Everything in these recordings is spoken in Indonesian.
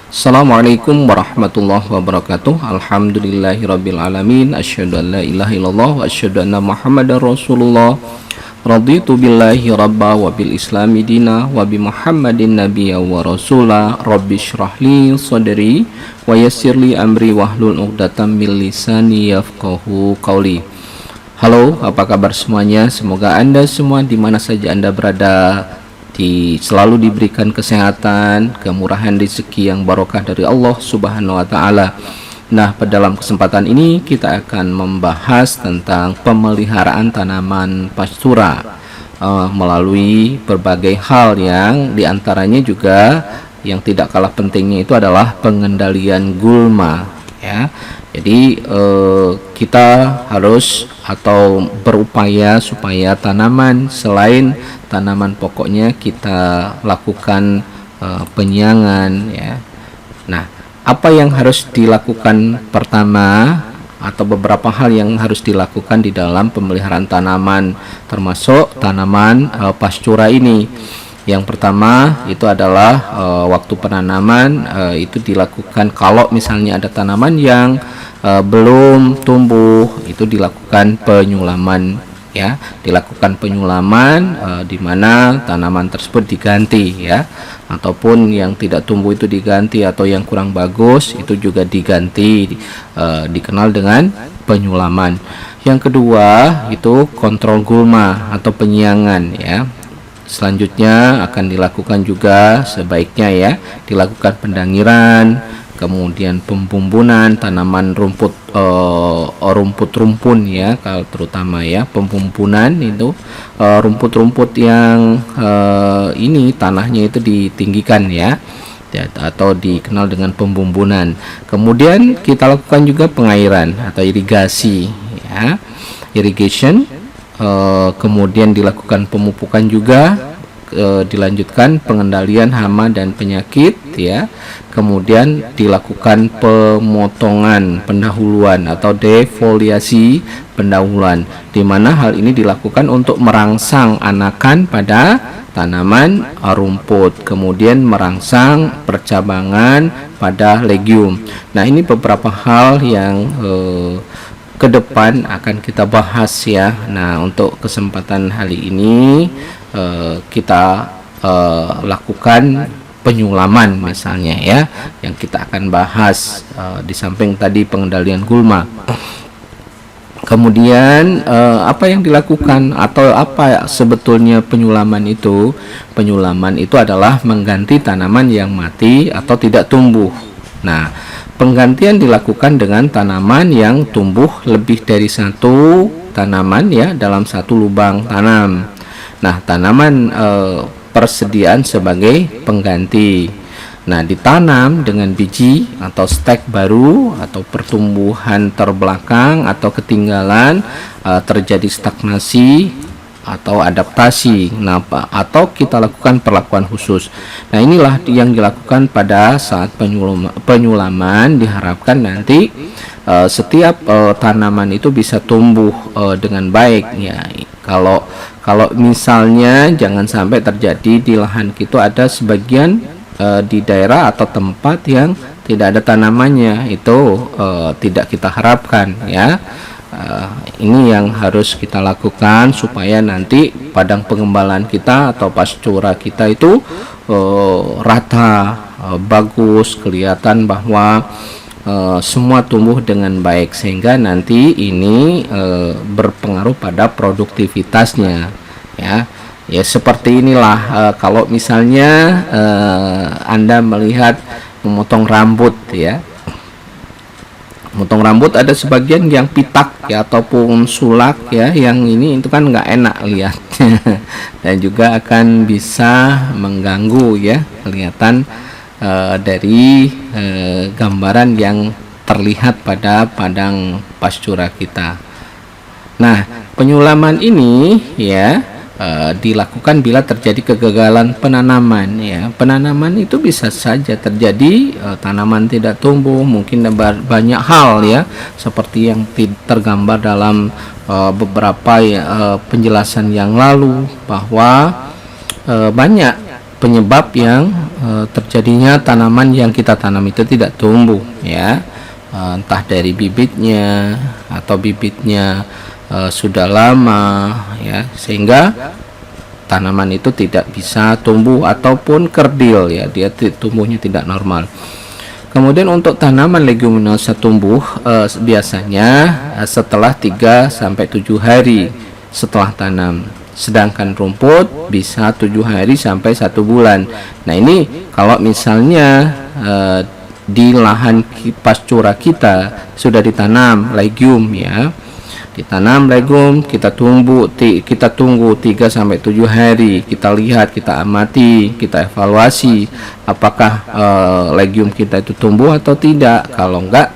Assalamualaikum warahmatullahi wabarakatuh. Alhamdulillahirabbil alamin. Asyhadu an la ilaha illallah wa asyhadu anna Muhammadar Rasulullah. Raditu billahi rabba wa bil islami dina wa bi Muhammadin nabiyya wa rasula. Rabbi shrahli sadri wa yassirli amri wahlul 'uqdatam min lisani yafqahu qawli. Halo, apa kabar semuanya? Semoga Anda semua di mana saja Anda berada selalu diberikan kesehatan, kemurahan rezeki yang barokah dari Allah Subhanahu wa taala. Nah, pada dalam kesempatan ini kita akan membahas tentang pemeliharaan tanaman pastura melalui berbagai hal yang diantaranya juga yang tidak kalah pentingnya itu adalah pengendalian gulma, ya. Jadi kita harus atau berupaya supaya tanaman selain tanaman pokoknya kita lakukan penyiangan, ya. Nah, apa yang harus dilakukan pertama atau beberapa hal yang harus dilakukan di dalam pemeliharaan tanaman termasuk tanaman pastura ini. Yang pertama itu adalah waktu penanaman itu dilakukan kalau misalnya ada tanaman yang belum tumbuh, itu dilakukan penyulaman, ya. Dilakukan penyulaman di mana tanaman tersebut diganti, ya, ataupun yang tidak tumbuh itu diganti, atau yang kurang bagus itu juga diganti, dikenal dengan penyulaman. Yang kedua itu kontrol gulma atau penyiangan, ya. Selanjutnya akan dilakukan juga sebaiknya, ya, dilakukan pendangiran, kemudian pembumbunan tanaman rumput rumpun, ya, kalau terutama, ya, pembumbunan itu rumput-rumput yang ini tanahnya itu ditinggikan, ya, atau dikenal dengan pembumbunan. Kemudian kita lakukan juga pengairan atau irigasi, ya, irrigation. Kemudian dilakukan pemupukan juga, dilanjutkan pengendalian hama dan penyakit, ya. Kemudian dilakukan pemotongan pendahuluan atau defoliasi pendahuluan, di mana hal ini dilakukan untuk merangsang anakan pada tanaman rumput, kemudian merangsang percabangan pada legium. Nah, ini beberapa hal yang ke depan akan kita bahas, ya. Nah, untuk kesempatan hari ini kita lakukan penyulaman misalnya, ya, yang kita akan bahas di samping tadi pengendalian gulma. Kemudian apa yang dilakukan atau apa sebetulnya penyulaman itu? Penyulaman itu adalah mengganti tanaman yang mati atau tidak tumbuh. Nah, penggantian dilakukan dengan tanaman yang tumbuh lebih dari satu tanaman, ya, dalam satu lubang tanam. Nah, tanaman persediaan sebagai pengganti. Nah, ditanam dengan biji atau stek baru atau pertumbuhan terbelakang atau ketinggalan, terjadi stagnasi atau adaptasi, nah, atau kita lakukan perlakuan khusus. Nah, inilah yang dilakukan pada saat penyulaman. Diharapkan nanti setiap tanaman itu bisa tumbuh dengan baik, ya. Kalau misalnya jangan sampai terjadi di lahan kita ada sebagian di daerah atau tempat yang tidak ada tanamannya, itu tidak kita harapkan, ya. Ini yang harus kita lakukan supaya nanti padang pengembalaan kita atau pastura kita itu rata, bagus, kelihatan bahwa semua tumbuh dengan baik, sehingga nanti ini berpengaruh pada produktivitasnya, ya. Ya, seperti inilah kalau misalnya Anda melihat memotong rambut, ya. Memotong rambut ada sebagian yang pitak, ya, ataupun sulak, ya, yang ini itu kan nggak enak lihatnya dan juga akan bisa mengganggu, ya, kelihatan dari gambaran yang terlihat pada padang pastura kita. Nah, penyulaman ini, ya, dilakukan bila terjadi kegagalan penanaman, ya. Penanaman itu bisa saja terjadi tanaman tidak tumbuh, mungkin banyak hal, ya, seperti yang tergambar dalam beberapa penjelasan yang lalu, bahwa banyak penyebab yang terjadinya tanaman yang kita tanam itu tidak tumbuh, ya. Entah dari bibitnya atau bibitnya sudah lama, ya, sehingga tanaman itu tidak bisa tumbuh ataupun kerdil, ya, dia tumbuhnya tidak normal. Kemudian untuk tanaman leguminosa tumbuh biasanya setelah 3 sampai 7 hari setelah tanam. Sedangkan rumput bisa 7 hari sampai 1 bulan. Nah, ini kalau misalnya di lahan pastura kita sudah ditanam legume, ya. Ditanam legum, kita tunggu 3 sampai 7 hari, kita lihat, kita amati, kita evaluasi apakah legume kita itu tumbuh atau tidak. Kalau enggak,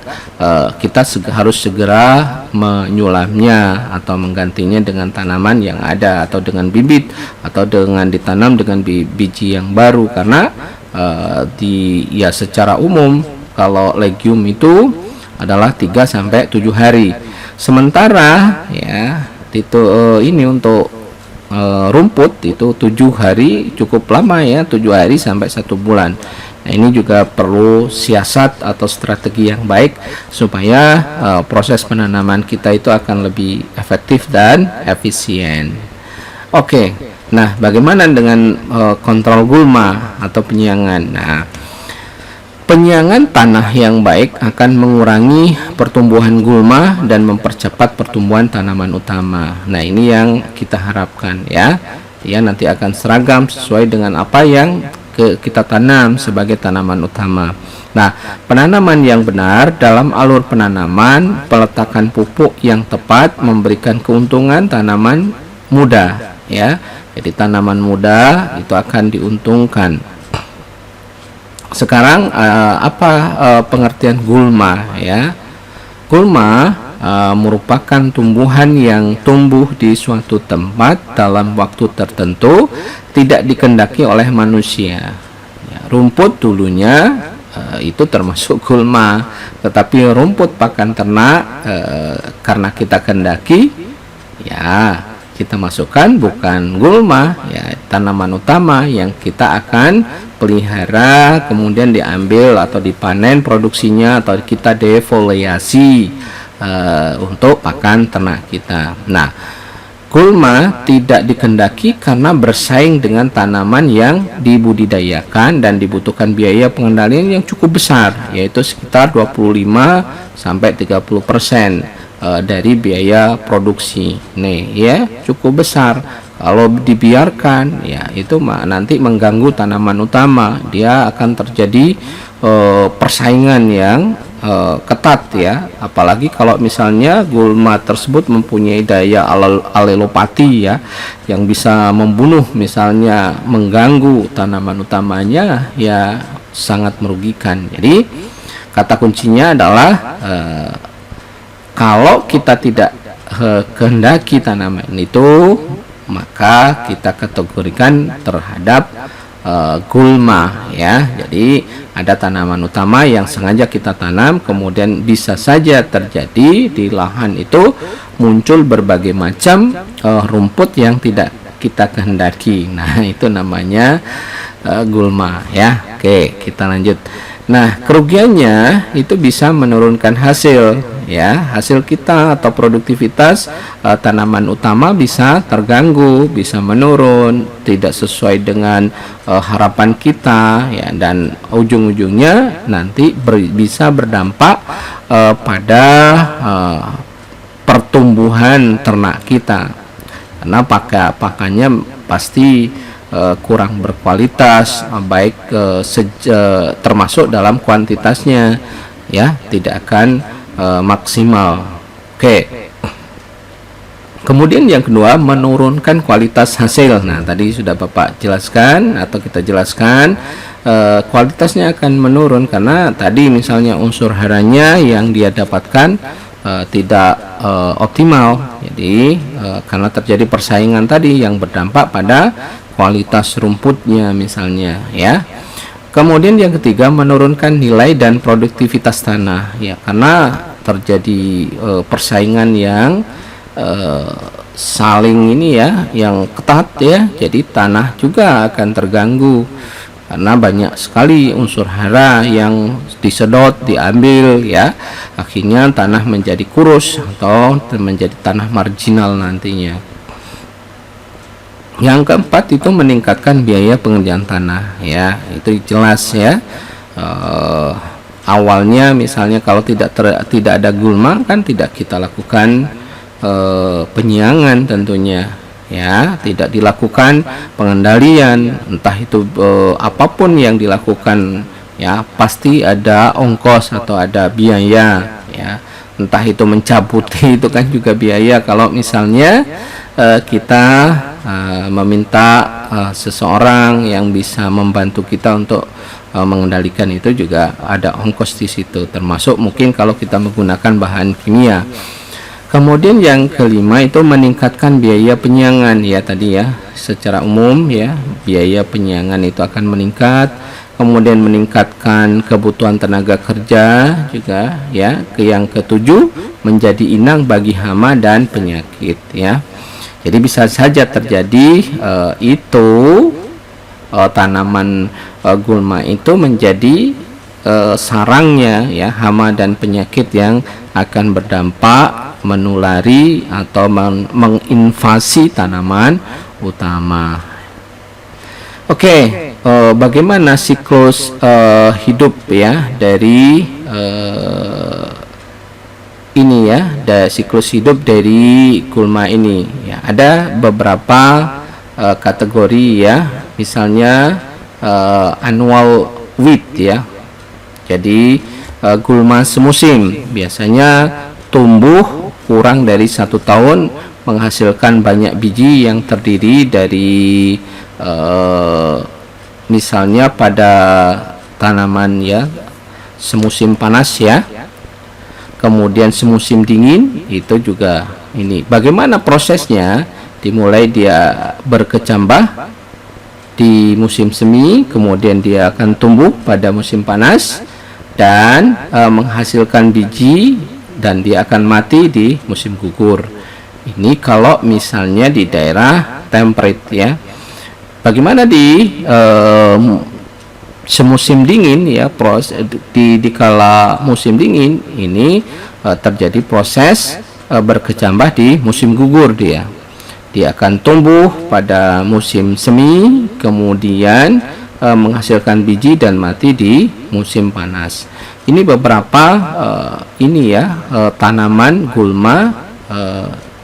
kita harus segera menyulamnya atau menggantinya dengan tanaman yang ada, atau dengan bibit, atau dengan ditanam dengan biji yang baru. Karena secara umum kalau legume itu adalah 3 sampai 7 hari. Sementara, ya, itu ini untuk rumput itu 7 hari cukup lama, ya, 7 hari sampai 1 bulan. Nah, ini juga perlu siasat atau strategi yang baik supaya proses penanaman kita itu akan lebih efektif dan efisien. Oke. Nah, bagaimana dengan kontrol gulma atau penyiangan? Nah, penyiangan tanah yang baik akan mengurangi pertumbuhan gulma dan mempercepat pertumbuhan tanaman utama. Nah, ini yang kita harapkan, ya. Ya, nanti akan seragam sesuai dengan apa yang kita tanam sebagai tanaman utama. Nah, penanaman yang benar dalam alur penanaman, peletakan pupuk yang tepat memberikan keuntungan tanaman muda, ya. Jadi tanaman muda itu akan diuntungkan. Sekarang pengertian gulma, ya. Gulma merupakan tumbuhan yang tumbuh di suatu tempat dalam waktu tertentu, tidak dikehendaki oleh manusia. Ya, rumput dulunya itu termasuk gulma, tetapi rumput pakan ternak karena kita kehendaki, ya, kita masukkan bukan gulma, ya, tanaman utama yang kita akan pelihara, kemudian diambil atau dipanen produksinya, atau kita defoliasi untuk pakan ternak kita. Nah, gulma tidak dikehendaki karena bersaing dengan tanaman yang dibudidayakan dan dibutuhkan biaya pengendalian yang cukup besar, yaitu sekitar 25 sampai 30% dari biaya produksi. Nih, ya, cukup besar. Kalau dibiarkan, ya, itu nanti mengganggu tanaman utama. Dia akan terjadi persaingan yang ketat, ya. Apalagi kalau misalnya gulma tersebut mempunyai daya alelopati, ya, yang bisa membunuh, misalnya mengganggu tanaman utamanya, ya, sangat merugikan. Jadi kata kuncinya adalah kalau kita tidak kehendaki tanaman itu, maka kita kategorikan terhadap gulma, ya. Jadi ada tanaman utama yang sengaja kita tanam, kemudian bisa saja terjadi di lahan itu muncul berbagai macam rumput yang tidak kita kehendaki. Nah, itu namanya gulma, ya. Oke, kita lanjut. Nah, kerugiannya itu bisa menurunkan hasil, ya, hasil kita atau produktivitas tanaman utama bisa terganggu, bisa menurun, tidak sesuai dengan harapan kita, ya, dan ujung-ujungnya nanti bisa berdampak pada pertumbuhan ternak kita, karena pakannya pasti kurang berkualitas, baik termasuk dalam kuantitasnya, ya, tidak akan maksimal. Oke. Kemudian yang kedua, menurunkan kualitas hasil. Nah, tadi sudah Bapak jelaskan atau kita jelaskan, kualitasnya akan menurun karena tadi misalnya unsur haranya yang dia dapatkan tidak optimal. Jadi karena terjadi persaingan tadi yang berdampak pada kualitas rumputnya misalnya, ya. Kemudian yang ketiga, menurunkan nilai dan produktivitas tanah, ya, karena terjadi persaingan yang saling ini ya, yang ketat ya, jadi tanah juga akan terganggu karena banyak sekali unsur hara yang disedot, diambil ya, akhirnya tanah menjadi kurus atau menjadi tanah marginal nantinya. Yang keempat itu meningkatkan biaya pengerjaan tanah ya, itu jelas ya. Awalnya misalnya kalau tidak ada gulma kan tidak kita lakukan penyiangan tentunya ya, tidak dilakukan pengendalian, entah itu apapun yang dilakukan ya, pasti ada ongkos atau ada biaya ya, entah itu mencabut itu kan juga biaya. Kalau misalnya kita meminta seseorang yang bisa membantu kita untuk mengendalikan, itu juga ada ongkos di situ, termasuk mungkin kalau kita menggunakan bahan kimia. Kemudian yang kelima itu meningkatkan biaya penyiangan ya, tadi ya secara umum ya, biaya penyiangan itu akan meningkat. Kemudian meningkatkan kebutuhan tenaga kerja juga ya. Yang ketujuh menjadi inang bagi hama dan penyakit ya. Jadi bisa saja terjadi tanaman gulma itu menjadi sarangnya ya, hama dan penyakit yang akan berdampak menulari atau menginvasi tanaman utama. Oke, bagaimana siklus hidup ya dari ini ya, dari siklus hidup dari gulma ini ya. Ada beberapa kategori ya, misalnya annual weed ya. Jadi gulma semusim biasanya tumbuh kurang dari 1 tahun, menghasilkan banyak biji yang terdiri dari misalnya pada tanaman ya semusim panas ya, kemudian semusim dingin itu juga ini. Bagaimana prosesnya? Dimulai dia berkecambah di musim semi, kemudian dia akan tumbuh pada musim panas dan menghasilkan biji, dan dia akan mati di musim gugur. Ini kalau misalnya di daerah temperate ya. Bagaimana di semusim dingin ya, di kala musim dingin ini terjadi proses berkecambah di musim gugur. Dia akan tumbuh pada musim semi, kemudian menghasilkan biji dan mati di musim panas. Ini beberapa tanaman gulma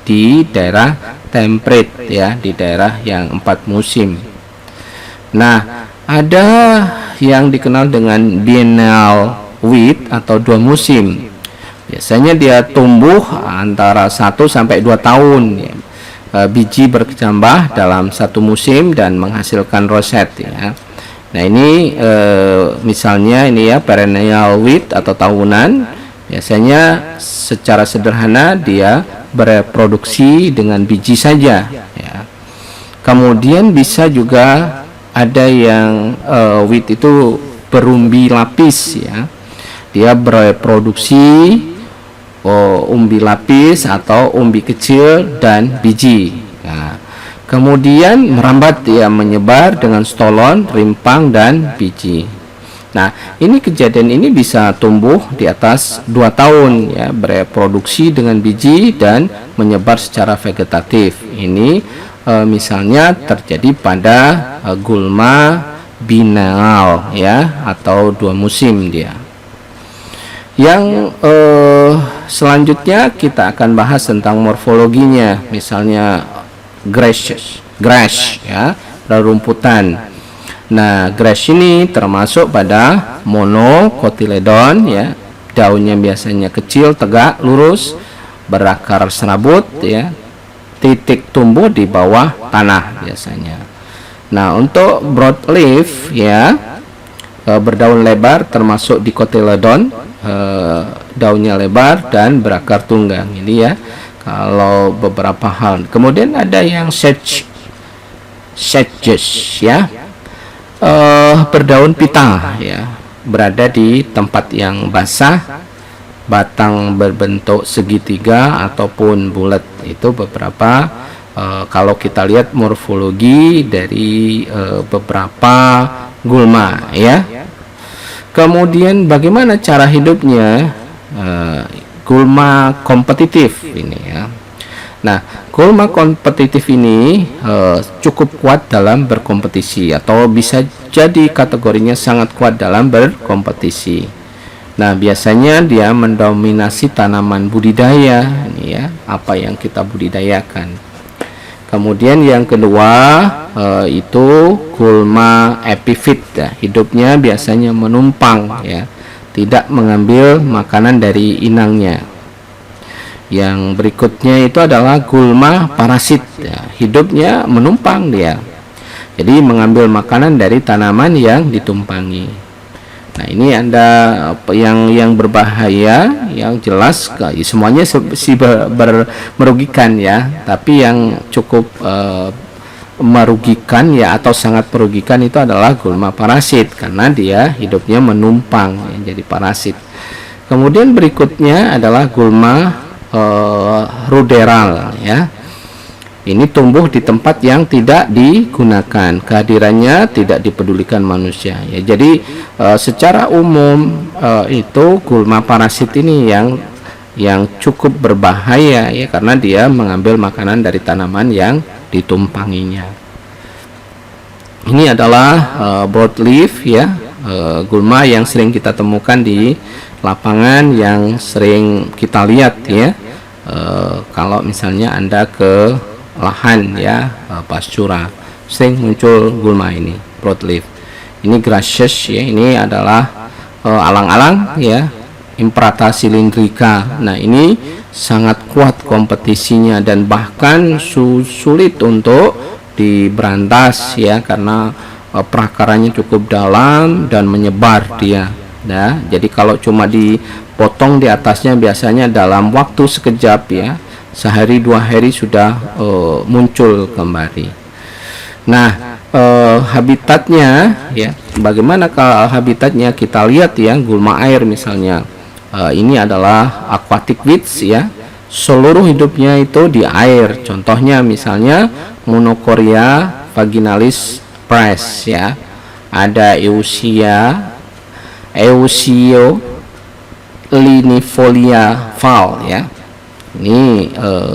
di daerah temperate ya, di daerah yang 4 musim. Nah, ada yang dikenal dengan biennial weed atau 2 musim. Biasanya dia tumbuh antara 1 sampai 2 tahun ya. Biji berkecambah dalam 1 musim dan menghasilkan roset ya. Nah, ini misalnya ini ya perennial weed atau tahunan. Biasanya secara sederhana dia bereproduksi dengan biji saja ya. Kemudian bisa juga ada yang weed itu berumbi lapis ya. Dia bereproduksi umbi lapis atau umbi kecil dan biji. Nah, kemudian merambat ya, menyebar dengan stolon, rimpang dan biji. Nah, ini kejadian ini bisa tumbuh di atas 2 tahun ya, bereproduksi dengan biji dan menyebar secara vegetatif. Ini misalnya terjadi pada gulma biennial ya, atau 2 musim dia. Yang selanjutnya kita akan bahas tentang morfologinya, misalnya grass ya, rerumputan. Nah, grass ini termasuk pada monocotyledon ya. Daunnya biasanya kecil, tegak, lurus, berakar serabut ya. Titik tumbuh di bawah tanah biasanya. Nah, untuk broadleaf ya, berdaun lebar termasuk dicotyledon, daunnya lebar dan berakar tunggang. Ini ya, kalau beberapa hal. Kemudian ada yang sedges ya, berdaun pita ya, berada di tempat yang basah, batang berbentuk segitiga ataupun bulat Itu beberapa kalau kita lihat morfologi dari beberapa gulma ya. Kemudian bagaimana cara hidupnya gulma kompetitif ini ya. Nah, gulma kompetitif ini cukup kuat dalam berkompetisi, atau bisa jadi kategorinya sangat kuat dalam berkompetisi. Nah, biasanya dia mendominasi tanaman budidaya ini ya, apa yang kita budidayakan. Kemudian yang kedua itu gulma epifit ya. Hidupnya biasanya menumpang ya, tidak mengambil makanan dari inangnya. Yang berikutnya itu adalah gulma parasit ya. Hidupnya menumpang dia, jadi mengambil makanan dari tanaman yang ditumpangi. Nah, ini ada yang berbahaya, yang jelas semuanya merugikan ya, tapi yang cukup merugikan ya, atau sangat merugikan itu adalah gulma parasit, karena dia hidupnya menumpang ya, jadi parasit. Kemudian berikutnya adalah gulma ruderal ya. Ini tumbuh di tempat yang tidak digunakan, kehadirannya tidak dipedulikan manusia ya. Jadi secara umum itu gulma parasit ini yang cukup berbahaya ya, karena dia mengambil makanan dari tanaman yang ditumpanginya. Ini adalah broadleaf ya, gulma yang sering kita temukan di lapangan, yang sering kita lihat ya. Kalau misalnya Anda ke lahan ya, pastura, sering muncul gulma ini, broadleaf. Ini grasses ya, ini adalah alang-alang ya, Imprata cylindrica. Nah, ini sangat kuat kompetisinya, dan bahkan sulit untuk diberantas ya, karena perakarannya cukup dalam dan menyebar dia. Nah, jadi kalau cuma dipotong di atasnya, biasanya dalam waktu sekejap ya, sehari 2 hari sudah muncul kembali. Nah, habitatnya ya, bagaimana kalau habitatnya? Kita lihat ya, gulma air misalnya, ini adalah aquatic weeds ya, seluruh hidupnya itu di air. Contohnya misalnya Monocoria vaginalis press ya, ada Eusio linifolia val ya. Ini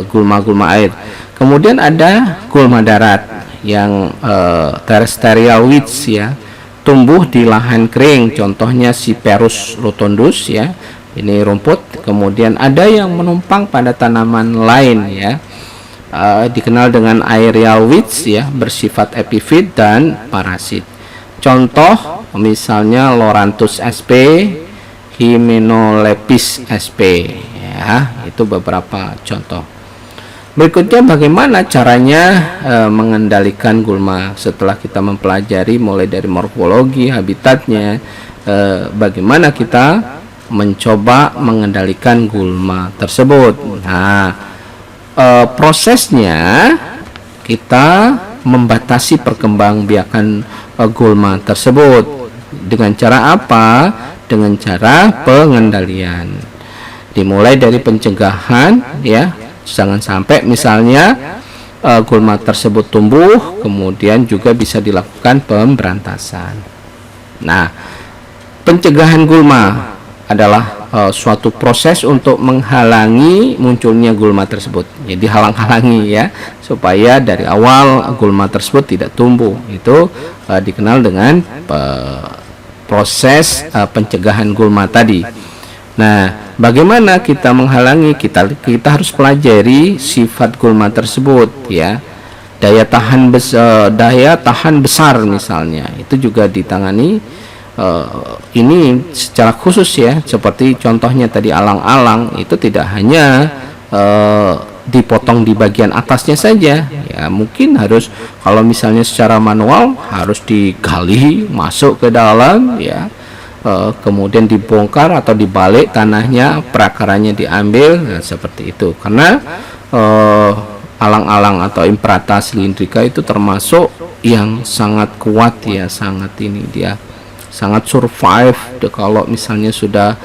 gulma-gulma air. Kemudian ada gulma darat yang terrestrial weeds ya, tumbuh di lahan kering. Contohnya Cyperus rotundus ya, ini rumput. Kemudian ada yang menumpang pada tanaman lain ya, dikenal dengan aerial weeds ya, bersifat epifit dan parasit. Contoh misalnya Loranthus sp, Hymenolepis sp ya, itu beberapa contoh. Berikutnya bagaimana caranya mengendalikan gulma. Setelah kita mempelajari mulai dari morfologi, habitatnya, bagaimana kita mencoba mengendalikan gulma tersebut. Nah, prosesnya kita membatasi perkembangbiakan gulma tersebut. Dengan cara apa? Dengan cara pengendalian. Dimulai dari pencegahan ya, jangan sampai misalnya gulma tersebut tumbuh, kemudian juga bisa dilakukan pemberantasan. Nah, pencegahan gulma adalah suatu proses untuk menghalangi munculnya gulma tersebut. Jadi halang-halangi ya, supaya dari awal gulma tersebut tidak tumbuh. Itu dikenal dengan proses pencegahan gulma tadi. Nah, bagaimana kita menghalangi? Kita harus pelajari sifat gulma tersebut ya. Daya tahan besar misalnya, itu juga ditangani ini secara khusus ya, seperti contohnya tadi alang-alang, itu tidak hanya dipotong di bagian atasnya saja ya, mungkin harus, kalau misalnya secara manual harus digali masuk ke dalam ya, kemudian dibongkar atau dibalik tanahnya, perakarannya diambil. Nah, seperti itu, karena alang-alang atau Imprata cylindrica itu termasuk yang sangat kuat ya, sangat ini, dia sangat survive kalau misalnya sudah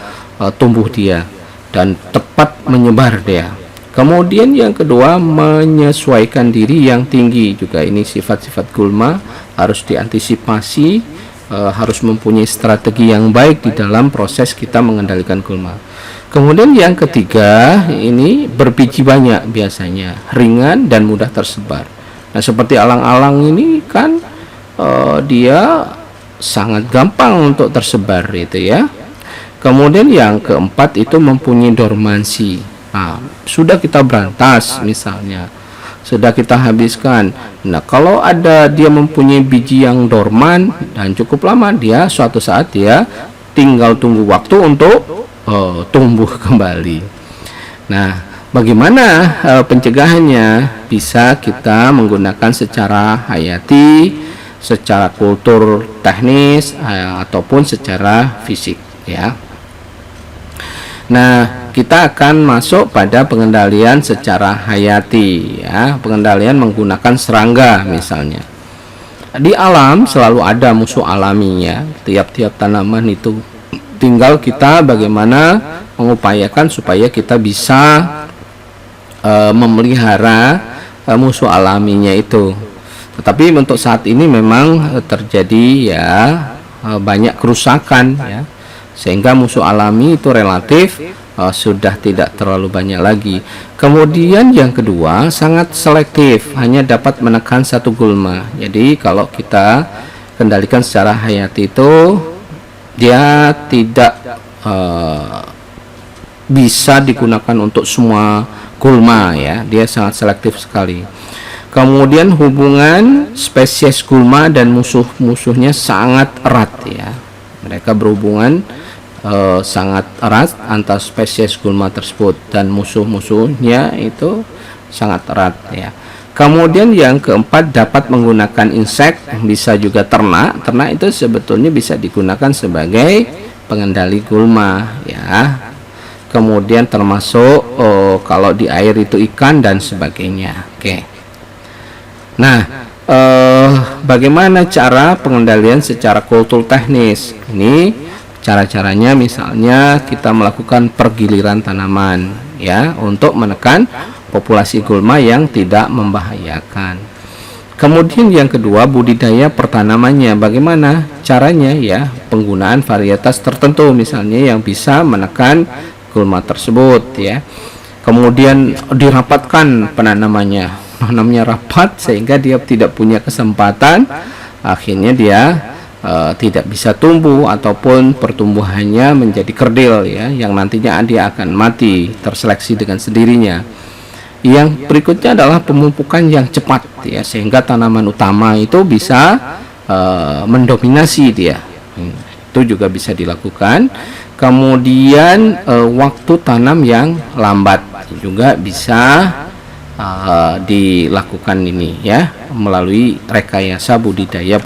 tumbuh dia, dan tepat menyebar dia. Kemudian yang kedua, menyesuaikan diri yang tinggi. Juga ini sifat-sifat gulma harus diantisipasi, harus mempunyai strategi yang baik di dalam proses kita mengendalikan gulma. Kemudian yang ketiga, ini berbiji banyak, biasanya ringan dan mudah tersebar. Nah, seperti alang-alang ini kan dia sangat gampang untuk tersebar itu ya. Kemudian yang keempat itu mempunyai dormansi. Nah, sudah kita berantas misalnya, sudah kita habiskan. Nah, kalau ada dia mempunyai biji yang dorman dan cukup lama, dia suatu saat dia tinggal tunggu waktu untuk tumbuh kembali. Nah, bagaimana pencegahannya? Bisa kita menggunakan secara hayati, secara kultur teknis, ataupun secara fisik ya. Nah, kita akan masuk pada pengendalian secara hayati ya, pengendalian menggunakan serangga misalnya. Di alam selalu ada musuh alami ya, tiap-tiap tanaman itu tinggal kita bagaimana mengupayakan supaya kita bisa memelihara musuh alaminya itu. Tetapi untuk saat ini memang terjadi ya banyak kerusakan ya, sehingga musuh alami itu relatif sudah tidak terlalu banyak lagi. Kemudian yang kedua, sangat selektif, hanya dapat menekan satu gulma. Jadi kalau kita kendalikan secara hayati itu, dia tidak bisa digunakan untuk semua gulma ya, dia sangat selektif sekali. Kemudian hubungan spesies gulma dan musuh-musuhnya sangat erat ya, mereka berhubungan sangat erat antar spesies gulma tersebut dan musuh-musuhnya itu sangat erat ya. Kemudian yang keempat, dapat menggunakan insek, bisa juga ternak. Ternak itu sebetulnya bisa digunakan sebagai pengendali gulma ya. Kemudian termasuk kalau di air itu ikan dan sebagainya. Oke. Nah, bagaimana cara pengendalian secara kultur teknis? Ini cara-caranya, misalnya kita melakukan pergiliran tanaman ya, untuk menekan populasi gulma yang tidak membahayakan. Kemudian yang kedua, budidaya pertanamannya. Bagaimana caranya ya? Penggunaan varietas tertentu misalnya yang bisa menekan gulma tersebut ya. Kemudian dirapatkan penanamannya, namanya rapat, sehingga dia tidak punya kesempatan, akhirnya dia tidak bisa tumbuh ataupun pertumbuhannya menjadi kerdil ya, yang nantinya dia akan mati, terseleksi dengan sendirinya. Yang berikutnya adalah pemupukan yang cepat ya, sehingga tanaman utama itu bisa mendominasi dia. Itu juga bisa dilakukan. Kemudian waktu tanam yang lambat juga bisa dilakukan ini ya, melalui rekayasa budidaya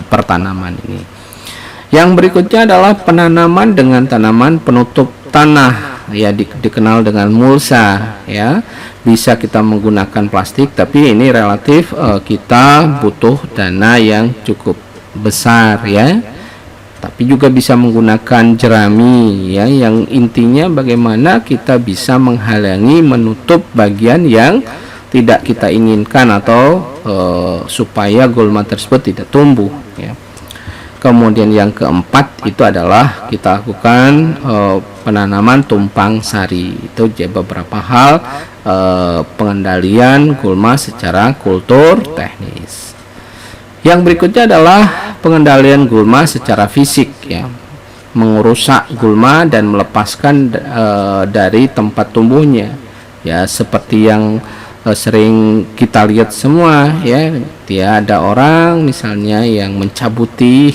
pertanaman ini. Yang berikutnya adalah penanaman dengan tanaman penutup tanah ya, dikenal dengan mulsa ya. Bisa kita menggunakan plastik, tapi ini relatif kita butuh dana yang cukup besar ya. Tapi juga bisa menggunakan jerami ya, yang intinya bagaimana kita bisa menghalangi, menutup bagian yang tidak kita inginkan atau supaya gulma tersebut tidak tumbuh ya. Kemudian yang keempat itu adalah kita lakukan penanaman tumpang sari. Itu beberapa hal pengendalian gulma secara kultur teknis. Yang berikutnya adalah pengendalian gulma secara fisik ya, mengurusak gulma dan melepaskan dari tempat tumbuhnya ya, seperti yang sering kita lihat semua ya. Dia ada orang misalnya yang mencabuti.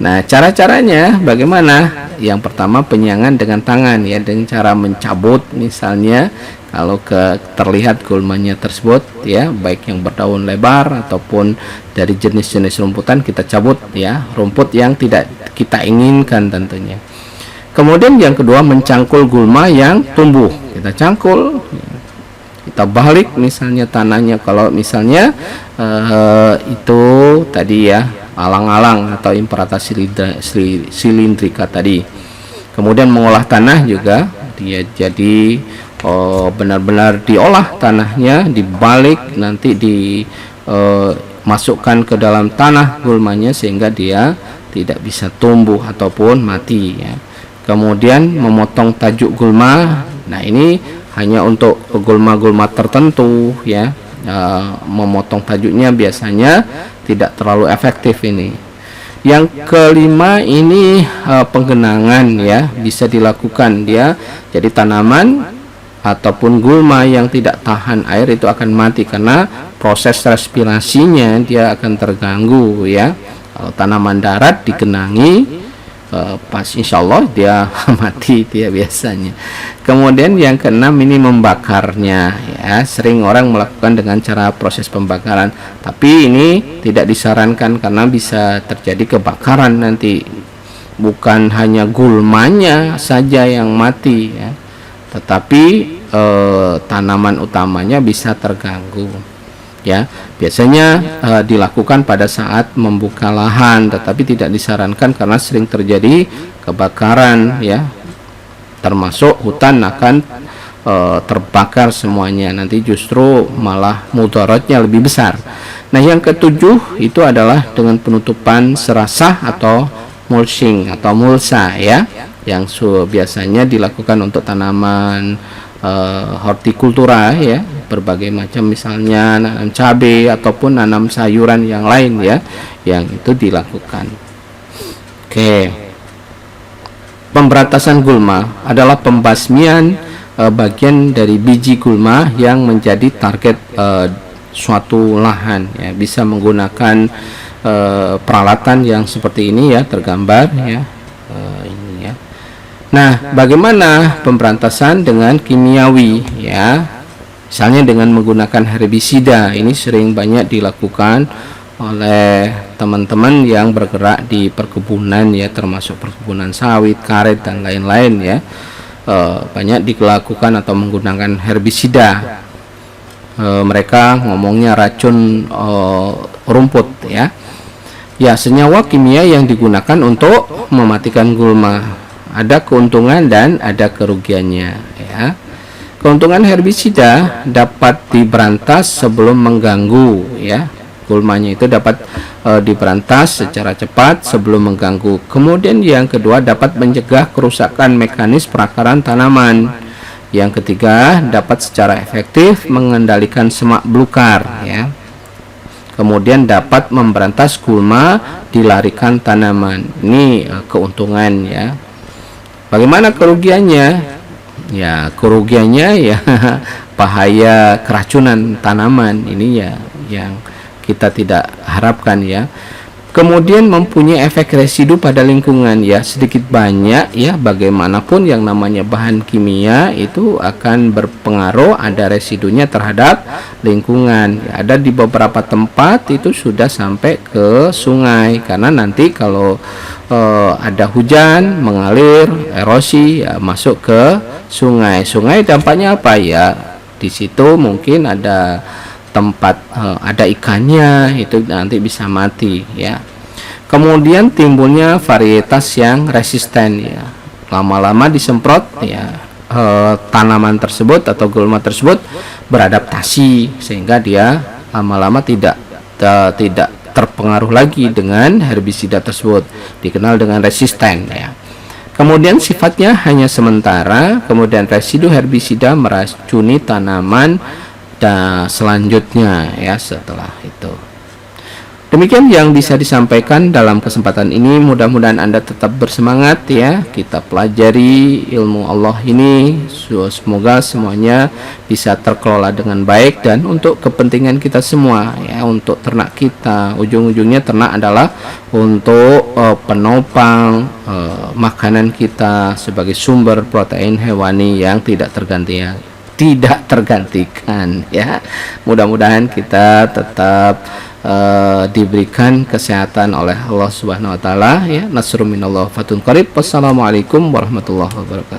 Nah, cara-caranya bagaimana? Yang pertama, penyangan dengan tangan ya, dengan cara mencabut misalnya. Kalau terlihat gulmanya tersebut ya, baik yang berdaun lebar ataupun dari jenis-jenis rumputan, kita cabut ya, rumput yang tidak kita inginkan tentunya. Kemudian yang kedua, mencangkul gulma yang tumbuh. Kita cangkul, kita balik misalnya tanahnya. Kalau misalnya itu tadi ya, alang-alang atau Imparata cylindrica tadi. Kemudian mengolah tanah juga, dia jadi benar-benar diolah tanahnya, dibalik, nanti dimasukkan ke dalam tanah gulmanya sehingga dia tidak bisa tumbuh ataupun mati ya. Kemudian memotong tajuk gulma. Nah, ini hanya untuk gulma-gulma tertentu ya. Memotong tajuknya biasanya tidak terlalu efektif ini. Yang kelima ini penggenangan ya, bisa dilakukan dia. Jadi tanaman ataupun gulma yang tidak tahan air itu akan mati karena proses respirasinya dia akan terganggu ya. Kalau tanaman darat digenangi pas insya Allah dia mati dia biasanya. Kemudian yang keenam ini membakarnya ya, sering orang melakukan dengan cara proses pembakaran, tapi ini tidak disarankan karena bisa terjadi kebakaran nanti. Bukan hanya gulmanya saja yang mati ya, tetapi tanaman utamanya bisa terganggu ya. Biasanya dilakukan pada saat membuka lahan, tetapi tidak disarankan karena sering terjadi kebakaran ya, termasuk hutan akan terbakar semuanya, nanti justru malah mudaratnya lebih besar. Nah, yang ketujuh itu adalah dengan penutupan serasah atau mulching atau mulsa ya, yang biasanya dilakukan untuk tanaman hortikultura ya, berbagai macam, misalnya nanam cabai ataupun nanam sayuran yang lain ya, yang itu dilakukan. Oke. Pemberantasan gulma adalah pembasmian bagian dari biji gulma yang menjadi target suatu lahan ya. Bisa menggunakan peralatan yang seperti ini ya, tergambar ya. Nah, bagaimana pemberantasan dengan kimiawi ya? Misalnya dengan menggunakan herbisida. Ini sering banyak dilakukan oleh teman-teman yang bergerak di perkebunan ya, termasuk perkebunan sawit, karet dan lain-lain ya. Banyak dilakukan atau menggunakan herbisida. Mereka ngomongnya racun rumput ya. Ya, senyawa kimia yang digunakan untuk mematikan gulma. Ada keuntungan dan ada kerugiannya ya. Keuntungan herbisida dapat diberantas sebelum mengganggu ya. Gulmanya itu dapat diberantas secara cepat sebelum mengganggu. Kemudian yang kedua, dapat mencegah kerusakan mekanis perakaran tanaman. Yang ketiga, dapat secara efektif mengendalikan semak belukar ya. Kemudian dapat memberantas gulma dilarikan tanaman. Ini keuntungan ya. Bagaimana kerugiannya? Ya, kerugiannya ya bahaya keracunan tanaman ini ya, yang kita tidak harapkan ya. Kemudian mempunyai efek residu pada lingkungan ya, sedikit banyak ya, bagaimanapun yang namanya bahan kimia itu akan berpengaruh, ada residunya terhadap lingkungan ya. Ada di beberapa tempat itu sudah sampai ke sungai, karena nanti kalau ada hujan mengalir, erosi ya, masuk ke sungai. Sungai dampaknya apa ya? Di situ mungkin ada tempat ada ikannya, itu nanti bisa mati ya. Kemudian timbulnya varietas yang resisten ya, lama-lama disemprot ya, tanaman tersebut atau gulma tersebut beradaptasi sehingga dia lama-lama tidak terpengaruh lagi dengan herbisida tersebut, dikenal dengan resisten ya. Kemudian sifatnya hanya sementara, kemudian residu herbisida meracuni tanaman dan selanjutnya ya setelah itu. Demikian yang bisa disampaikan dalam kesempatan ini. Mudah-mudahan Anda tetap bersemangat ya, kita pelajari ilmu Allah ini. Semoga semuanya bisa terkelola dengan baik dan untuk kepentingan kita semua ya, untuk ternak kita. Ujung-ujungnya ternak adalah untuk penopang makanan kita sebagai sumber protein hewani yang tidak tergantikan ya. Mudah-mudahan kita tetap diberikan kesehatan oleh Allah Subhanahu wa taala ya. Nasrun minallah fatun qarib. Wassalamualaikum warahmatullahi wabarakatuh.